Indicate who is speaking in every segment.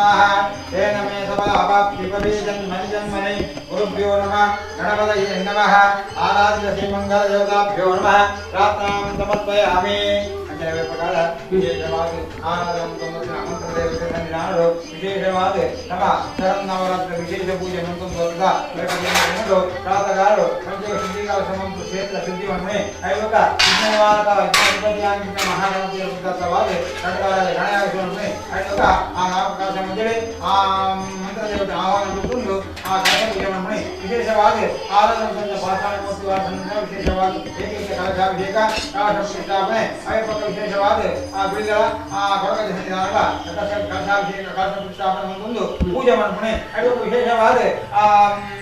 Speaker 1: समाः तेन मे सबलाभाप्तिपरीजन्मनि गुरुभ्यो नमः गणपतये नमः आराध्य श्रीमङ्गलदेवताभ्यो नमः प्रार्थनां समर्पयामि प्रकार विशेषवाद आराधन मंत्रदेवतारो विशेषवाद नम शरन्नवरात्र विशेष पूजे मंत्र प्रातःकालो पंचक शुद्धिकाल समंत क्षेत्र शुद्धिवन्मे ऐलोक विघ्नवारक विघ्नपतियांकित महागणपति रुद्रवाद खड्गाराय गणयाविष्णुमे ऐलोक आ नामकाश मंजले आ मंत्रदेवता आह्वान गुरुंदु आ गणपति पूजनमे विशेषवाद आराधन संज पाषाण मूर्ति वासन विशेषवाद एक कलशाभिषेक कलश प्रतिष्ठापने अयपक विशेषवाद आ गुरुಗಳ ಆ ಕೊರಕ ಸನ್ನಿಧಾನಗಳ ಕಲಶಾಭಿಷೇಕ ಕಲಶ ಪ್ರತಿಷ್ಠಾಪನೆ ಮುಂದು ಪೂಜೆ ಮಾಡ್ತಾನೆ ಐದು ವಿಶೇಷವಾದ ಆ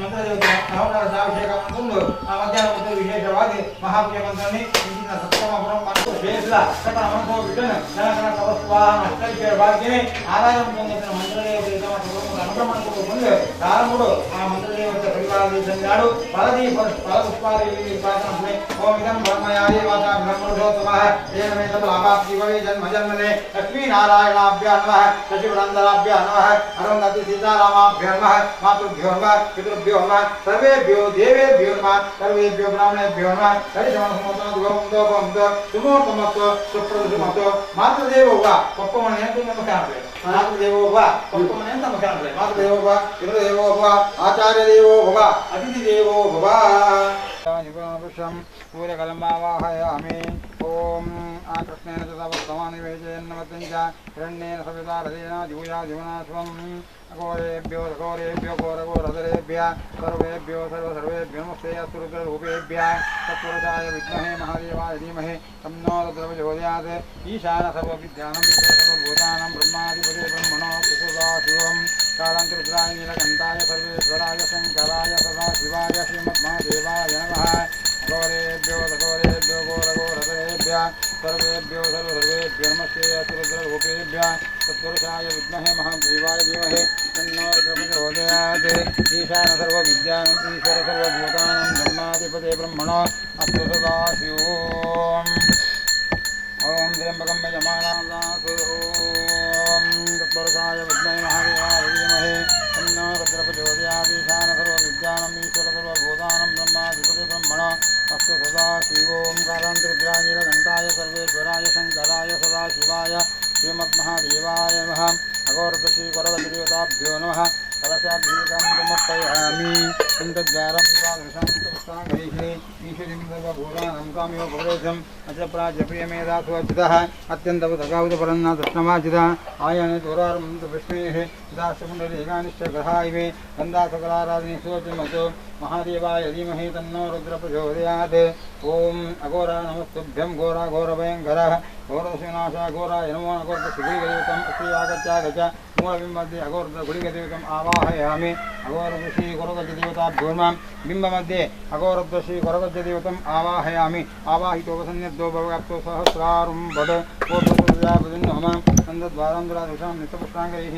Speaker 1: ಮಂತ್ರದೇವತೆ ನವಕಲಶಾಭಿಷೇಕ ಮುಂದು ಆ ಮಧ್ಯಾಹ್ನ ಹೊತ್ತು ವಿಶೇಷವಾದ ಮಹಾಪೂಜೆ ಮಂತ್ರನೆ ಇಂದಿನ ಸಪ್ತಮ ಪರಮ ಶ್ರೇಷ್ಠ ಸಕಲ ಮಂತ್ರ ವಿಠನ ಜನಕನ ತಪಸ್ವಾಹ ಅಷ್ಟೈಕ್ಯ ಭಾಗ್ಯನೆ ಆರಾಧನ ಮುಂದಿನ ಮಂತ್ರದೇವತೆ ಮತ್ತು ಅನುಕ್ರಮಣಕ್ಕೆ ಮುಂದೆ ಪ್ರಾರಂಭಡು ಆ ಮಂತ್ರದೇವತೆ ಪರಿವಾರದಲ್ಲಿ ಸಂಜಾಡು ಫಲದಿ ಫಲಪುಷ್ಪಾದಿ ಪ್ರಾರ್ಥನೆ ಓಂ ಇದಂ ಬ್ರಹ್ಮಯಾರಿ ವಾಸ ಬ್ರಹ್ಮೋಷೋತ್ತಮಃ ಏನ ಮೇ ಲಾಭಾಪ್ತಿ ಭವೆ ಜನ್ಮ ಜನ್ಮನೆ ಲಕ್ಷ್ಮೀ ನಾರಾಯಣಾಭ್ಯ ನಮಃ ಶಶಿವೃಂದರಾಭ್ಯ ನಮಃ ಅರುಂಧತಿ ಸೀತಾರಾಮಾಭ್ಯ ನಮಃ ಮಾತೃಭ್ಯೋ ನಮಃ ಪಿತೃಭ್ಯೋ ನಮಃ ಸರ್ವೇಭ್ಯೋ ದೇವೇಭ್ಯೋ ನಮಃ ಸರ್ವೇಭ್ಯೋ ಬ್ರಾಹ್ಮಣೇಭ್ಯೋ ನಮಃ ಹರಿಶಮನ ಸಮೋದೋ ಸುಮೋತ್ತಮತ್ವ ಸುಪ್ರದುಮತ್ವ ಮಾತೃದೇವೋವ ಪಪ್ಪಮನೆ ಅಂತ ನಮ್ಮ ಕಾಣಬೇಕು ಮಾತೃದೇವೋವ ಪಪ್ಪಮನೆ ಅಂತ ನಮ್ಮ ಕಾಣಬೇಕು ಮಾತೃದೇವೋವ ಪಿತೃದೇವೋವ ಆಚಾರ್ಯ ದೇವೋ ಭವ ಅತಿಥಿ ದೇವೋ ಭವ निपुणपुरुषं सूर्यकलमावाहयामि ॐ आकृष्णेन च तवस्तमानिवेशयन्नमत्यं च हिरण्येन सविता रथेन दिवुयादिवनाश्वम् अघोरेभ्यो घोरेभ्यो घोरघोरधरेभ्यः सर्वेभ्यो सर्वेभ्यो नमस्ते अस्तु रुद्ररूपेभ्यः तत्पुरुषाय विद्महे महादेवाय धीमहि तन्नो रुद्रप्रचोदयात् ईशान सर्वविद्यानां सर्वभूतानां ब्रह्माधिपते ब्रह्मणो सदाशिवं कालान्तरुद्राय नीलकण्ठाय सर्वेश्वराय शङ्कराय सदाशिवाय श्रीमद्महादेवाय नमः घोरेभ्यो घोरेभ्यो घोरघोरधरेभ्यः सर्वेभ्यो सर्वेभ्यो नमस्ते अस्तु रुद्ररूपेभ्यः तत्पुरुषाय विद्महे महादेवाय धीमहि तन्नो रुद्रप्रचोदयात् ईशान सर्वविद्यानां ईश्वर सर्वभूतानां ब्रह्माधिपते ब्रह्मणो अस्तु सदाशिवम् ओम त्र्यंबकं यजमानात् ओम तत्पुरुषाय विद्महे महादेवाय धीमहि तन्नो रुद्रप्रचोदयात् ईशान सर्वविद्यानां ईश्वर सर्वभूतानां ब्रह्माधिपते ब्रह्मणो अस्तु सदाशिवों कालान्तरुद्राय नीलकण्ठाय सर्वेश्वराय शङ्कराय सदाशिवाय श्रीमद्महादेवाय नमः अघोरदशीकरवदेवताभ्यो नमः कलशाभिषेकं समर्पयामि कुन्दद्वारं द्वादशं चतुष्टाङ्गैः ईश्वरीं सर्वभूतानां काम्यो भवेशम् अचप्राज्यप्रियमेधासुवचितः अत्यन्तपदगावुतपरन्नाथष्णमाचितः आयने दुरारमन्तविष्णेः दासपुण्डरीकानिश्च ग्रहा इमे गन्धासकलाराधने सोचमतो महादेवाय धीमहि तन्नो रुद्रप्रचोदयात् ओम अघोरा नमस्तुभ्यं घोरा घोरभयङ्करः घोरदशविनाशः घोराय नमो अघोरदशगुलिगदेवतम् अस्ति आगच्छ मूलबिम्बमध्ये अघोरदशगुलिगदेवतम् आवाहयामि अघोरदशी घोरगजदेवताभ्यो नमः बिम्बमध्ये अघोरदशी घोरगजदेवतम् आवाहयामि आवाहितोपसन्निधो भवतो सहस्रारुं वद ओपसुजापदिन्नमः नन्दद्वारं दुरादुषां नित्यपुष्टाङ्गैः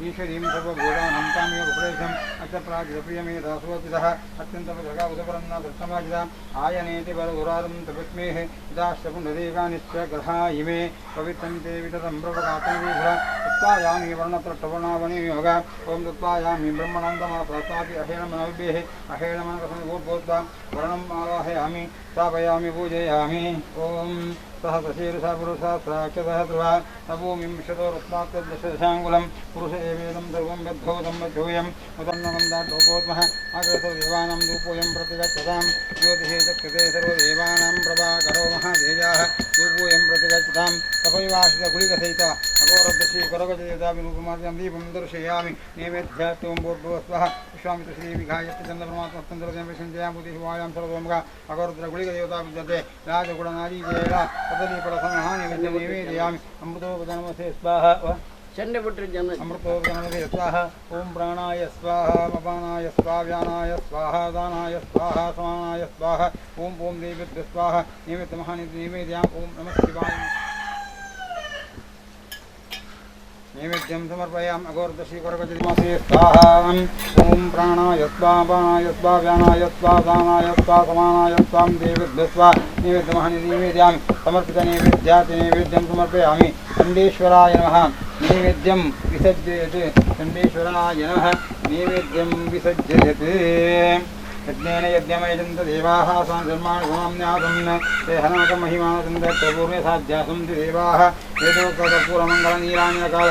Speaker 1: ईश्वरीं सर्वभूतानां काम्योपदेशम् अचप्राज्यप्रियमेधासुवचितः अत्यन्तपदगावुतपरन्नाथष्टमाचितः आयनेति वरदुरारं तपस्मेः दाश्चपुण्डरीकानिश्च ग्रहा इमे पवित्रं ते विततं प्रभगातमीभ्र तत्त्वायामि वर्णत्रट्टवर्णावनियोग ओं तत्त्वायामि ब्रह्मणन्दमासापि अहेणमनविभेः अहेणमनकसमभूद्भूत्वा वर्णम् आवाहयामि स्थापयामि पूजयामि ॐ सहस्रशीर्षा पुरुषास्त्राक्षसहस्रवा नभूमिं विशतो रत्नात्यदशशाङ्गुलं पुरुष एवेदं सर्वं यद्धौतं वध्योऽयम् उदन्नमन्दाढोपोत्मः अग्रतो देवानां धूपोऽयं प्रतिगच्छतां ज्योतिषे चक्षते सर्वदेवानां प्रभाकरो महादेजाः धूपोऽयं प्रतिगच्छतां तपैवासितगुलिकसहित अघोरदशी करगजदेवताभिमुखमार्गं दीपं दर्शयामि नैवेद्यात्वं भूर्भुवस्वः विश्वामित्रश्रीविघायस्य चन्द्रपरमात्मस्तन्द्रदेवशिञ्जयाभूतिशिवायां सर्वोमुखा अघोरद्रगुलिकदेवता विद्यते राजगुणनारीजेन निवेदयामि अमृतोपजनमसे स्वाहा अमृतोपजनमसे स्वाहा ओं प्राणाय स्वाहा अपानाय स्वाहा व्यानाय स्वाहा दानाय स्वाहा समानाय स्वाहा ओं ओं देवेभ्यः स्वाहा निवेदयामि ओं नमः शिवाय नैवेद्यं समर्पयामि अघोरदशी करगजदिमसे स्वाहा ओं प्राणाय स्वाहा अपानाय स्वाहा व्यानाय स्वाहा दानाय स्वाहा समानाय स्वाहा देवेभ्यः स्वाहा निवेदयामि समर्पितनैवेद्यात् नैवेद्यं समर्पयामि चण्डीश्वराय नमः नैवेद्यं विसर्जयत् चण्डीश्वराय नमः नैवेद्यं विसज्जयते यज्ञेन यज्ञमयजन्त देवाः स्वाधर्माणि समाम्न्यासन् ते हनाकमहिमानसन्दर्पूर्णे साध्यासन्ति देवाः वेदोक्तकर्पूरमङ्गलनीराञ्जनकाल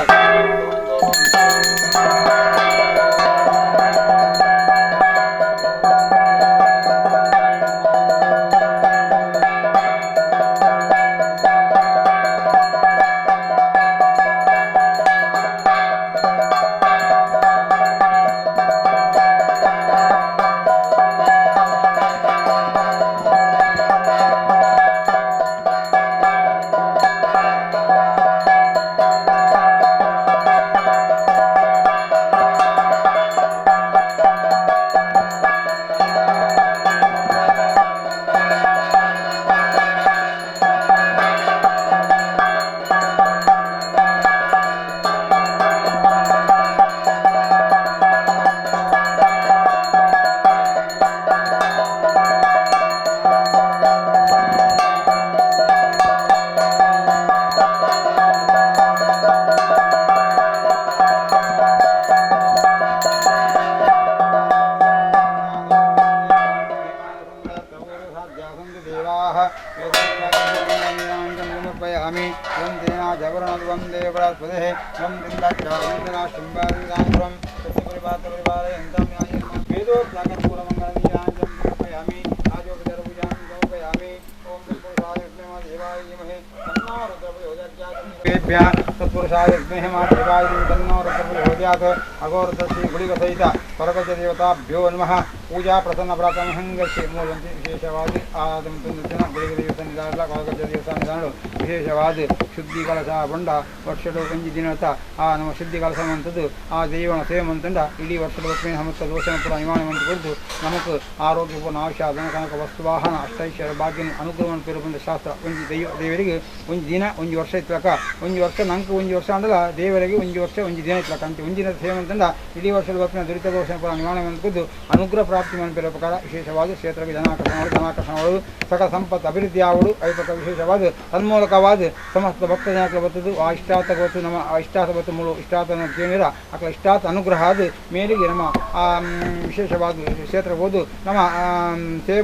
Speaker 1: देवताभ्यो नमः पूजा प्रसन्न प्रातमहंगस्य मूलंति विशेषवाद आदम तुंदन गुಳಿಗೆ ದೇವತಾ ನಿಧಾನ ಕಾಗಜ ದೇವತಾ ನಿಧಾನ ವಿಶೇಷವಾದ ಶುದ್ಧಿ ಕಲಶ ಬಂಡ ವರ್ಷದ ಒಂದು ದಿನತ ಆ ನಮ್ಮ ಶುದ್ಧಿ ಕಲಶ ಮಂತದ್ದು ಆ ದೇವನ ಸೇವೆ ಮಂತಂಡ ಇಡೀ ವರ್ಷದ ಲಕ್ಷ್ಮೀ ಹಮತ್ತ ದೋಷನ ಪುರ ನಿವಾನ ಮಂತ ಕೊದ್ದು ನಮಗೆ ಆರೋಗ್ಯ ಪೂರ್ಣ ಆಯುಷ್ಯ ಧನ ಕನಕ ವಸ್ತು ವಾಹನ ಅಷ್ಟೈಶ್ವರ್ಯ ಭಾಗ್ಯ ಅನುಗ್ರಹವನ್ನು ಪೇರು ಶಾಸ್ತ್ರ ಒಂದು ದೇವರಿಗೆ ಒಂದು ದಿನ ಒಂದು ವರ್ಷ ಇತ್ತಲಕ ಒಂದು ವರ್ಷ ನಂಗೆ ಒಂದು ವರ್ಷ ಅಂದಲ್ಲ ದೇವರಿಗೆ ಒಂದು ವರ್ಷ ಒಂದು ದಿನ ಇತ್ತಲಕ ಅಂತ ಒಂದು ದಿನ ಸೇವೆ ಮಂತಂಡ ಇಡೀ ವರ್ಷದ ಲಕ್ಷ್ಮೀ ದುರಿತ ದೋಷನ ಪುರ ನಿವಾನ ಮಂತ ಕೊದ್ದು ಅನುಗ್ರಹ ಪ್ರಾಪ್ತಿ ಮನಪೇರ ಪ್ರಕಾರ ವಿಶೇಷವಾದ ಕ್ಷೇತ್ರಕ್ಕೆ ಜನಾಕರ್ಷಣಗಳು ಸಕಲ ಸಂಪತ್ತು ಅಭಿವೃದ್ಧಿ ಆವಡು ಐಪಕ ವಿಶೇಷವಾದ ತನ್ಮೂಲಕವಾದ ಸಮಸ್ತ ಭಕ್ತ ಜನಕ್ಕೆ ಬರ್ತದ್ದು ಆ ಇಷ್ಟಾತ ಗೊತ್ತು ನಮ್ಮ ಇಷ್ಟಾತ ಬತ್ತು ಮೂಲ ಇಷ್ಟಾತನ ಕೇಳಿರ ಅಕಲ ಇಷ್ಟಾತ ಅನುಗ್ರಹ ಆದ ಮೇಲಿಗೆ ನಮ್ಮ ಆ ವಿಶೇಷವಾದ ಕ್ಷೇತ್ರ ಹೋದು ನಮ್ಮ ಸೇವೆ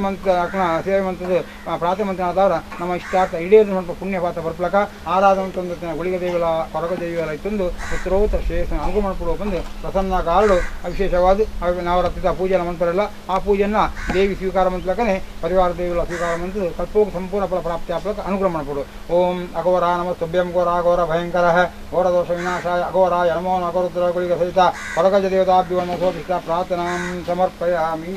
Speaker 1: ಮಂತದ ಪ್ರಾಥಮಿಕನಾದವರ ನಮ್ಮ ಇಷ್ಟಾರ್ಥ ಇಡೀದು ಸ್ವಲ್ಪ ಪುಣ್ಯಪಾತ ಬರ್ಪಲಕ ಆರಾಧನಂತಂದು ಗುಳಿಗೆ ದೇವಿಲ ಕೊರಗ ದೇವಿಲ ಇತ್ತೊಂದು ಉತ್ತರೋತ್ತರ ಶ್ರೇಷ್ಠ ಅನುಗ್ರಹ ಮಾಡ್ಕೊಡುವ ಬಂದು ಪ್ರಸನ್ನ ಕಾರಡು ವಿಶೇಷವಾದ ನವರತ್ನ ಪೂಜೆನ ಮಂತ್ರಲ್ಲ ಆ ಪೂಜೆಯನ್ನು ದೇವಿ ಸ್ವೀಕಾರ ಮಂತ್ಲಕನೇ ಪರಿವಾರ ದೇವಿಲ ಸ್ವೀಕಾರ ಮಂತ್ರ ಕಲ್ಪೋಗ ಸಂಪೂರ್ಣ ಫಲ ಪ್ರಾಪ್ತಿ ಆಪ್ಲಕ ಅನುಗ್ರಹ ಮಾಡ್ಕೊಡು ಓಂ ಅಘೋರ ನಮ ತುಭ್ಯಂ ಘೋರ ಘೋರ ಭಯಂಕರ ಘೋರದೋಷ ವಿನಾಶಾಯ ಅಘೋರಾಯ ನಮೋ ಅಘೋರುದ್ರ ಗುಳಿಗ ಸಹಿತ ಕೊರಗಜ ದೇವತಾಭ್ಯೋ ಸೋಪಿಷ್ಟ ಪ್ರಾರ್ಥನಾಂ ಸಮರ್ಪಯಾಮಿ.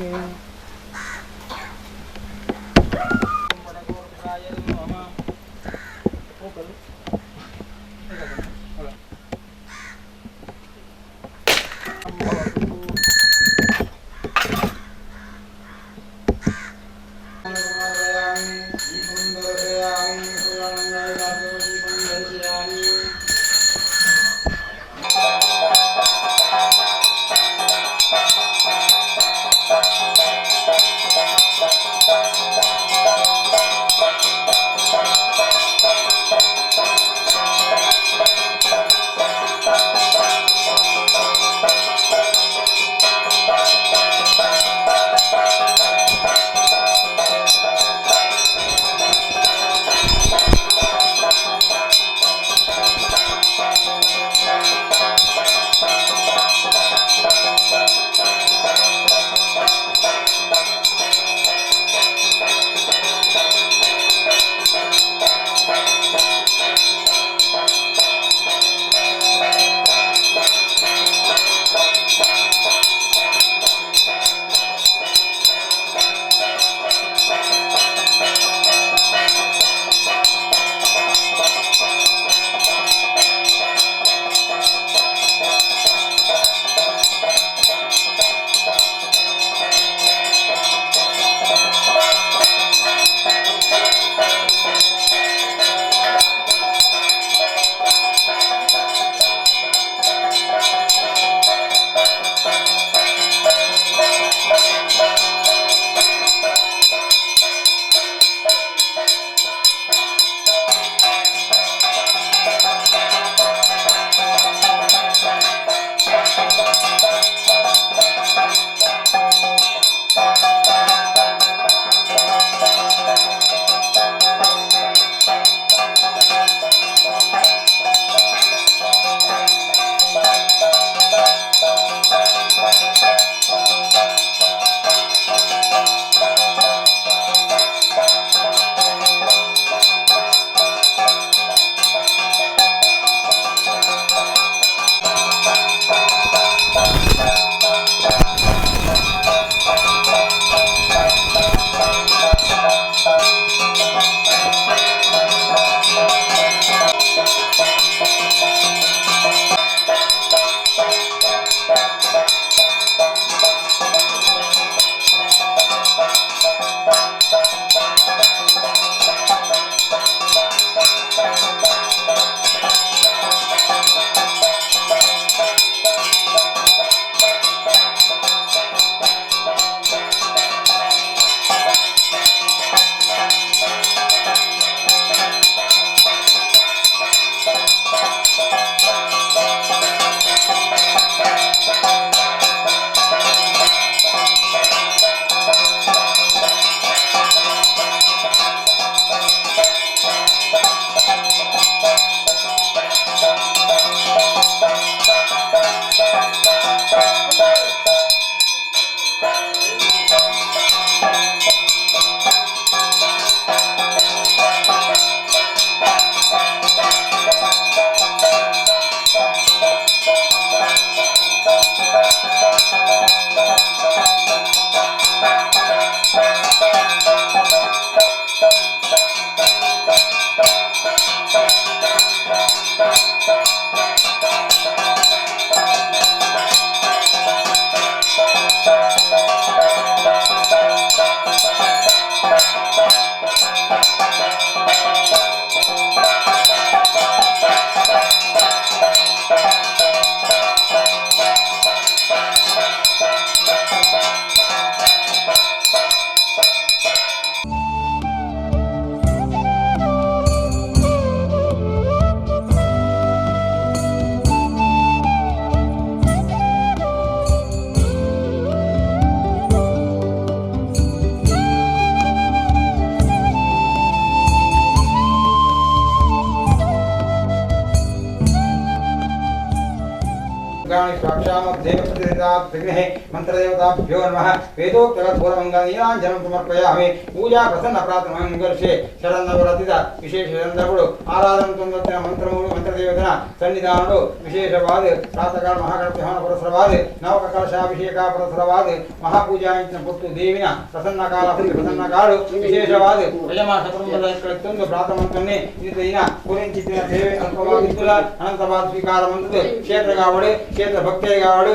Speaker 1: मंत्रदेवताभ्यो नमः वेदोक्तपूर्वंगनीरांजनं समर्पयामि पूजा प्रसन्न प्रार्थनांगर्षे शरणवरतिद विशेष शरणदगुडु आराधन तुंदत्तिन मंत्रमूलु मंत्रदेवतನ ಸನ್ನಿಧಾನಗಳು ವಿಶೇಷವಾದ ಪ್ರಾತಃಕಾಲ ಮಹಾಗಣಪತಿ ಹವನ ಪುರಸ್ಸರವಾದ ನವಕ ಕಲಶಾಭಿಷೇಕ ಪುರಸ್ಸರವಾದ ಮಹಾಪೂಜಾಂಚಿನ ಪುಟ್ಟು ದೇವಿನ ಪ್ರಸನ್ನ ಕಾಲ ಪ್ರಸನ್ನ ಕಾಳು ವಿಶೇಷವಾದ ಯಜಮಾನ ಕುಟುಂಬದ ಕಳೆತೊಂದು ಪ್ರಾತಮಂತ್ರನ್ನೇ ಇದೀನ ಕುರಿಂಚಿತಿನ ಸೇವೆ ಅಲ್ಪವಾಗಿದ್ದುಲ ಅನಂತವಾದ ಸ್ವೀಕಾರ ಮಂತ್ರದ ಕ್ಷೇತ್ರಗಾವಡೆ ಕ್ಷೇತ್ರ ಭಕ್ತಿಗಾವಡೆ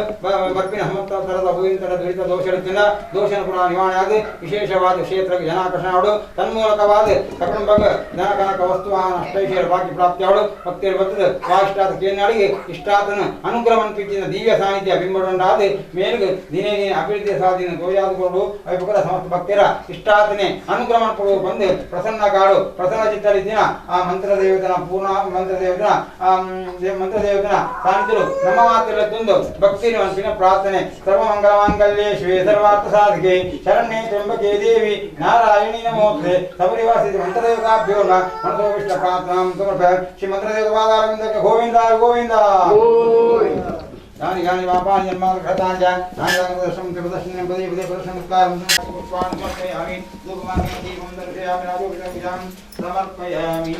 Speaker 1: ಬರ್ಪಿನ ಹಮಂತರದ ಭೂಮಿತರ ದುರಿತ ದೋಷಗಳಿಂದ ದೋಷನ ಪುರ ನಿವಾರಣೆಯಾದ ವಿಶೇಷವಾದ ಕ್ಷೇತ್ರ ಜನಾಕರ್ಷಣಗಳು ತನ್ಮೂಲಕವಾದ ಕಟುಂಬಕ ಧನಕನಕ ವಸ್ತುವಾಹನ ಅಷ್ಟೈಶ್ವರ್ಯ ಭಾಗ್ಯ ಪ್ರಾಪ್ತಿಯವಳು ಭಕ್ತಿಯ ಬರ್ತದ ವಾಷ್ಟಾದ ಕೇನಾಳಿಗೆ ಇಷ್ಟಾತನ ಅನುಗ್ರಹವನ್ನು ಪಿಚ್ಚಿನ ದಿವ್ಯ ಸಾನ್ನಿಧ್ಯ ಬಿಂಬಡುಂಡಾದ ಮೇಲುಗೆ ದಿನೇ ದಿನ ಅಭಿವೃದ್ಧಿಯ ಸಾಧನೆ ತೋಯಾದುಕೊಂಡು ಅವಿಪುರ ಸಮಸ್ತ ಭಕ್ತರ ಇಷ್ಟಾತನೆ ಅನುಗ್ರಹವನ್ನು ಕೊಡುವ ಬಂದು ಪ್ರಸನ್ನ ಕಾಡು ಪ್ರಸನ್ನ ಚಿತ್ತರಿ ದಿನ ಆ ಮಂತ್ರದೇವತನ ಪೂರ್ಣ ಮಂತ್ರದೇವತನ ಸಾನ್ನಿಧ್ಯರು ನಮ್ಮ ಮಾತೆಲ್ಲ ತಂದು ಭಕ್ತಿ ಮನಸ್ಸಿನ ಪ್ರಾರ್ಥನೆ ಸರ್ವಮಂಗಲ ಮಾಂಗಲ್ಯೆ ಶಿವೆ ಸರ್ವಾರ್ಥ ಸಾಧಿಕೆ ಶರಣ್ಯೆ ತ್ರ್ಯಂಬಕೆ ದೇವಿ ನಾರಾಯಣಿ ನಮೋಸ್ತೆ ಸಬರಿವಾಸಿ ಮಂತ್ರದೇವತಾಭ್ಯೋ ನಮಃ ಮನಸೋ ವಿಷ್ಣು ಪ್ರಾರ್ಥನಾಂ ಸಮರ್ಪಯಾಮಿ ಶ್ರೀ ಮಂತ್ರದೇವತಾರವಿಂದಕ್ಕೆ ಗೋವಿಂದ ಗೋವಿಂದ यानि यानि पापानि जन्मानि कृतानि च नानि दर्शनं प्रदर्शनं पदे पदे प्रदर्शनस्कारं पुष्पाणि समर्पयामि धूपमानं दीपं दर्शयामि राजोपचारं समर्पयामि